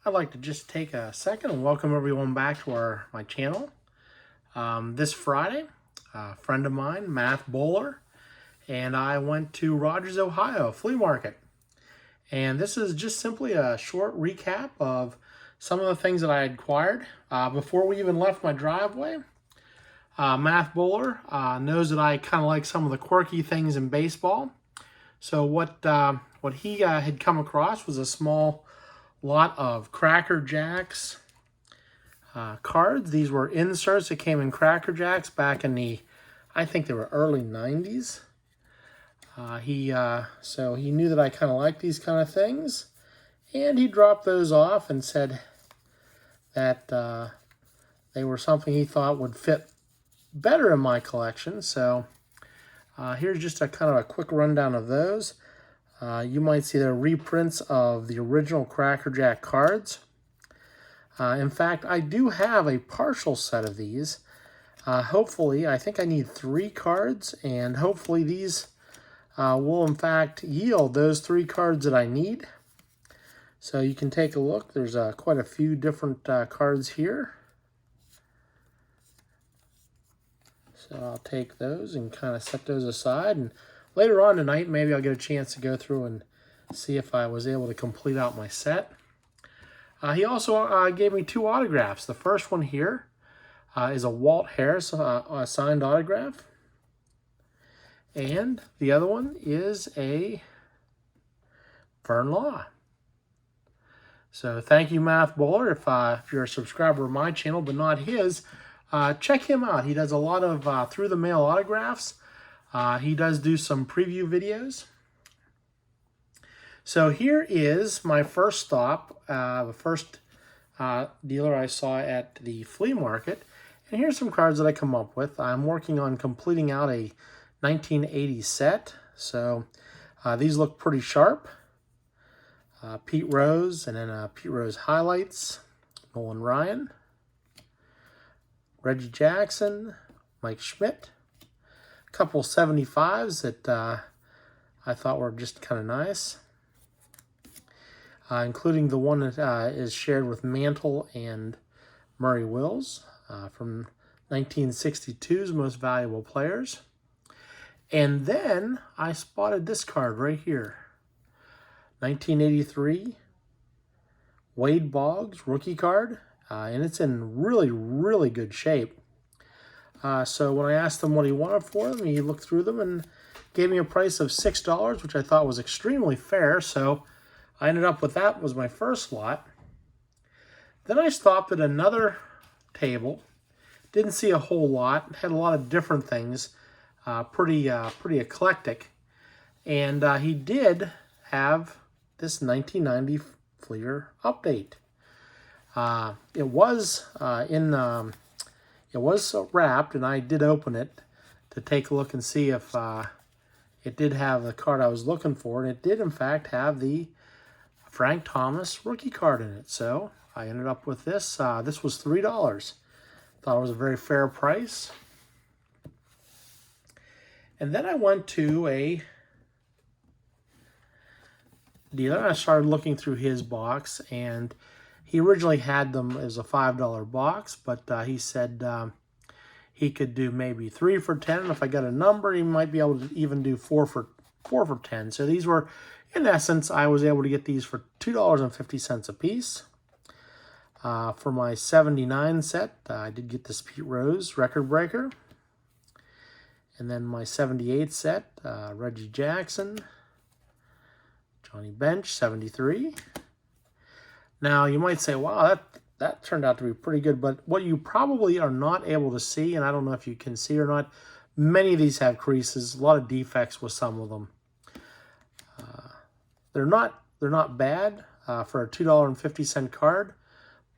I'd like to just take a second and welcome everyone back to my channel. This Friday, a friend of mine, Math Bowler, and I went to Rogers, Ohio flea market. And this is just simply a short recap of some of the things that I had acquired. Before we even left my driveway, Math Bowler knows that I kind of like some of the quirky things in baseball. So what he had come across was a small lot of Cracker Jacks cards. These were inserts that came in Cracker Jacks back in the, I think they were early 90s. So he knew that I kind of liked these kind of things, and he dropped those off and said that they were something he thought would fit better in my collection. So here's just a kind of a quick rundown of those. You might see they're reprints of the original Cracker Jack cards. In fact, I do have a partial set of these. Hopefully, I think I need 3 cards, and hopefully these will in fact yield those 3 cards that I need. So you can take a look. There's quite a few different cards here. So I'll take those and kind of set those aside, and later on tonight, maybe I'll get a chance to go through and see if I was able to complete out my set. He also gave me 2 autographs. The first one here is a Walt Harris signed autograph. And the other one is a Vern Law. So thank you, Math Bowler. If you're a subscriber of my channel but not his, check him out. He does a lot of through-the-mail autographs. He does do some preview videos. So here is my first stop, the first dealer I saw at the flea market. And here's some cards that I come up with. I'm working on completing out a 1980 set. So these look pretty sharp. Pete Rose, and then Pete Rose highlights. Nolan Ryan. Reggie Jackson. Mike Schmidt. A couple 75s that I thought were just kind of nice. Including the one that is shared with Mantle and Murray Wills from 1962's Most Valuable Players. And then I spotted this card right here. 1983 Wade Boggs rookie card. And it's in really, really good shape. So when I asked him what he wanted for them, he looked through them and gave me a price of $6, which I thought was extremely fair. So I ended up with that was my first lot. Then I stopped at another table. Didn't see a whole lot. Had a lot of different things. Pretty eclectic. And he did have this 1990 Fleer update. It was wrapped, and I did open it to take a look and see if it did have the card I was looking for, and it did in fact have the Frank Thomas rookie card in it. So I ended up with this. This was $3. Thought it was a very fair price. And then I went to a dealer. I started looking through his box, and he originally had them as a $5 box, but he said he could do maybe 3 for $10. And if I got a number, he might be able to even do 4 for $10. So these were, in essence, I was able to get these for $2.50 a piece. For my 79 set, I did get this Pete Rose record breaker. And then my 78 set, Reggie Jackson, Johnny Bench, 73. Now, you might say, wow, that turned out to be pretty good. But what you probably are not able to see, and I don't know if you can see or not, many of these have creases, a lot of defects with some of them. They're not bad for a $2.50 card,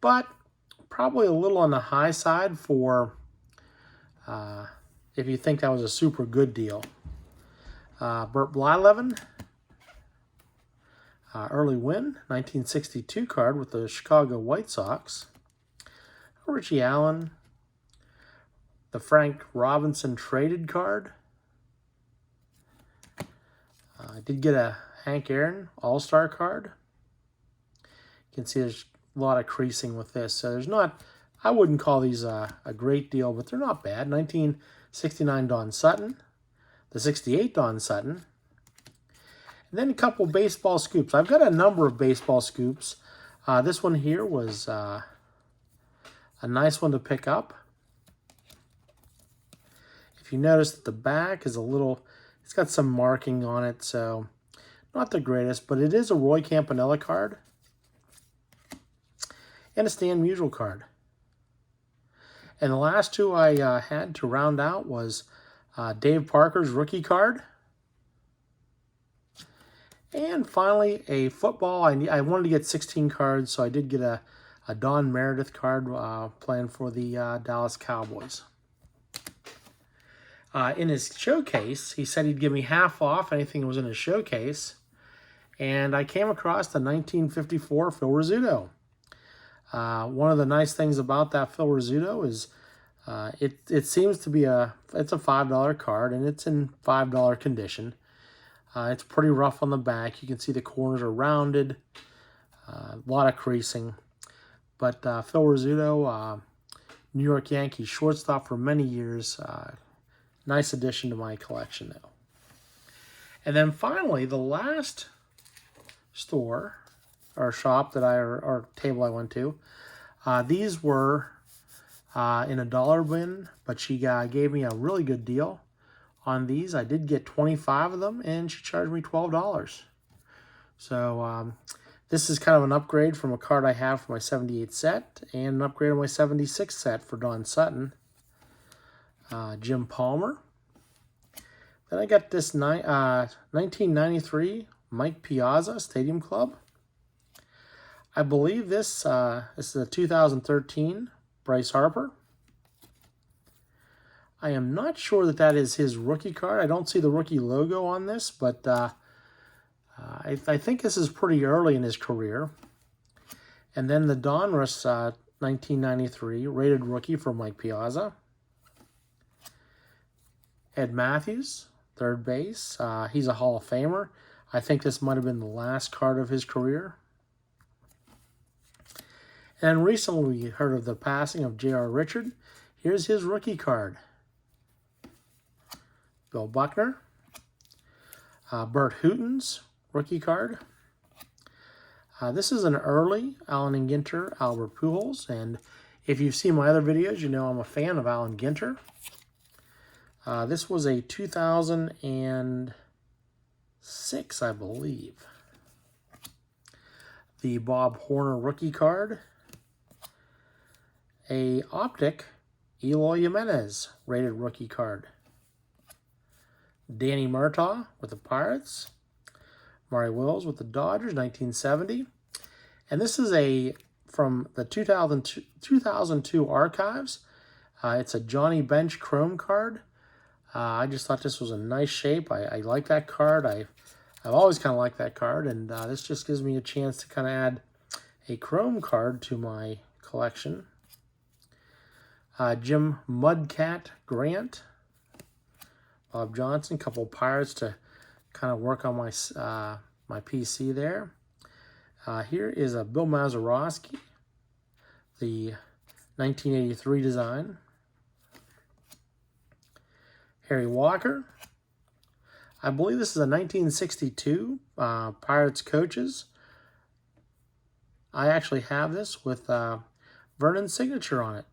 but probably a little on the high side for if you think that was a super good deal. Burt Blyleven, early win, 1962 card with the Chicago White Sox. Richie Allen, the Frank Robinson traded card. I did get a Hank Aaron All-Star card. You can see there's A lot of creasing with this. So there's not, I wouldn't call these a great deal, but they're not bad. 1969 Don Sutton, the 68 Don Sutton, and then a couple baseball scoops. I've got a number of baseball scoops. This one here was a nice one to pick up. If you notice that the back is a little, it's got some marking on it, so not the greatest, but it is a Roy Campanella card and a Stan Musial card. And the last two I had to round out was Dave Parker's rookie card. And finally, a football. I wanted to get 16 cards, so I did get a Don Meredith card playing for the Dallas Cowboys. In his showcase, he said he'd give me half off anything that was in his showcase. And I came across the 1954 Phil Rizzuto. One of the nice things about that Phil Rizzuto is it seems to be it's a $5 card, and it's in $5 condition. It's pretty rough on the back. You can see the corners are rounded, a lot of creasing. But Phil Rizzuto, New York Yankees shortstop for many years. Nice addition to my collection now. And then finally, the last store or shop that or table I went to, these were in a dollar bin, but she gave me a really good deal on these. I did get 25 of them, and she charged me $12. So this is kind of an upgrade from a card I have for my 78 set, and an upgrade on my 76 set for Don Sutton. Jim Palmer. Then I got this 1993 Mike Piazza Stadium Club. I believe this is a 2013 Bryce Harper. I am not sure that is his rookie card. I don't see the rookie logo on this, but I think this is pretty early in his career. And then the Donruss 1993 rated rookie for Mike Piazza. Ed Matthews, third base. He's a Hall of Famer. I think this might have been the last card of his career. And recently we heard of the passing of J.R. Richard. Here's his rookie card. Bill Buckner. Bert Hooton's rookie card. This is an early Allen Ginter, Albert Pujols. And if you've seen my other videos, you know I'm a fan of Allen Ginter. This was a 2006, I believe. The Bob Horner rookie card. A Optic Eloy Jimenez rated rookie card. Danny Murtaugh with the Pirates. Maury Wills with the Dodgers, 1970. And this is from the 2002 archives. It's a Johnny Bench Chrome card. I just thought this was a nice shape. I like that card. I've always kind of liked that card, and this just gives me a chance to kind of add a Chrome card to my collection. Jim Mudcat Grant, Bob Johnson, couple Pirates to kind of work on my my PC there. Here is a Bill Mazeroski, the 1983 design. Harry Walker. I believe this is a 1962 Pirates coaches. I actually have this with Vernon's signature on it.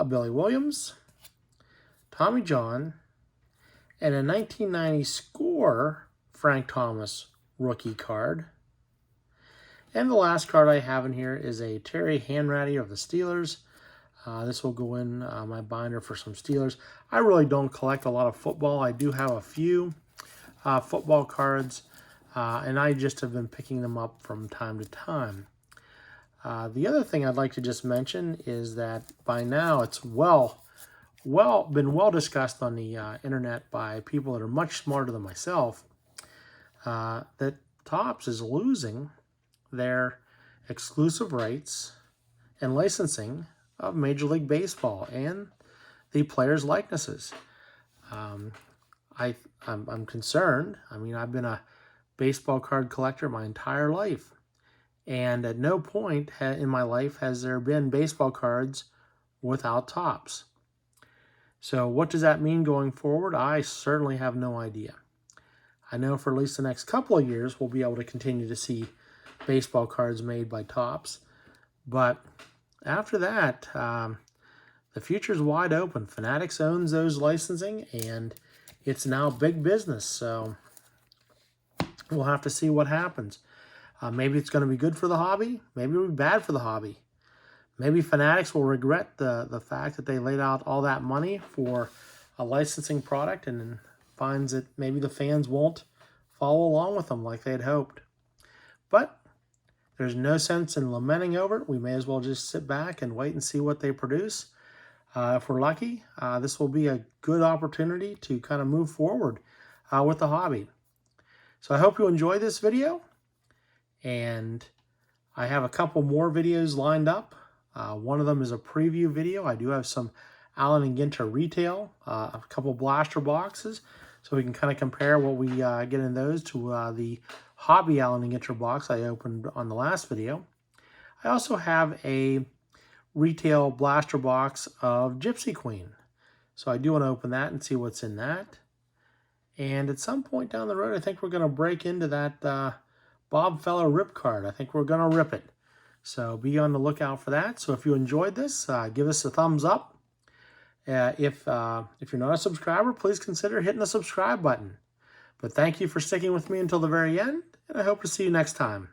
Billy Williams, Tommy John, and a 1990 Score Frank Thomas rookie card. And the last card I have in here is a Terry Hanratty of the Steelers. This will go in my binder for some Steelers. I really don't collect a lot of football. I do have a few football cards, and I just have been picking them up from time to time. The other thing I'd like to just mention is that by now it's been well discussed on the internet by people that are much smarter than myself, that Topps is losing their exclusive rights and licensing of Major League Baseball and the players' likenesses. I'm concerned. I mean, I've been a baseball card collector my entire life. And at no point in my life has there been baseball cards without tops. So what does that mean going forward? I certainly have no idea. I know for at least the next couple of years we'll be able to continue to see baseball cards made by Topps. But after that, the future's wide open. Fanatics owns those licensing, and it's now big business. So we'll have to see what happens. Maybe it's going to be good for the hobby. Maybe it'll be bad for the hobby. Maybe Fanatics will regret the fact that they laid out all that money for a licensing product and then finds that maybe the fans won't follow along with them like they had hoped. But there's no sense in lamenting over it. We may as well just sit back and wait and see what they produce. If we're lucky, this will be a good opportunity to kind of move forward with the hobby. So I hope you enjoy this video. And I have a couple more videos lined up. One of them is a preview video. I do have some Allen & Ginter retail, a couple blaster boxes, so we can kind of compare what we get in those to the hobby Allen & Ginter box I opened on the last video. I also have a retail blaster box of Gypsy Queen. So I do want to open that and see what's in that. And at some point down the road, I think we're going to break into that Bob Feller rip card. I think we're going to rip it. So be on the lookout for that. So if you enjoyed this, give us a thumbs up. If you're not a subscriber, please consider hitting the subscribe button. But thank you for sticking with me until the very end, and I hope to see you next time.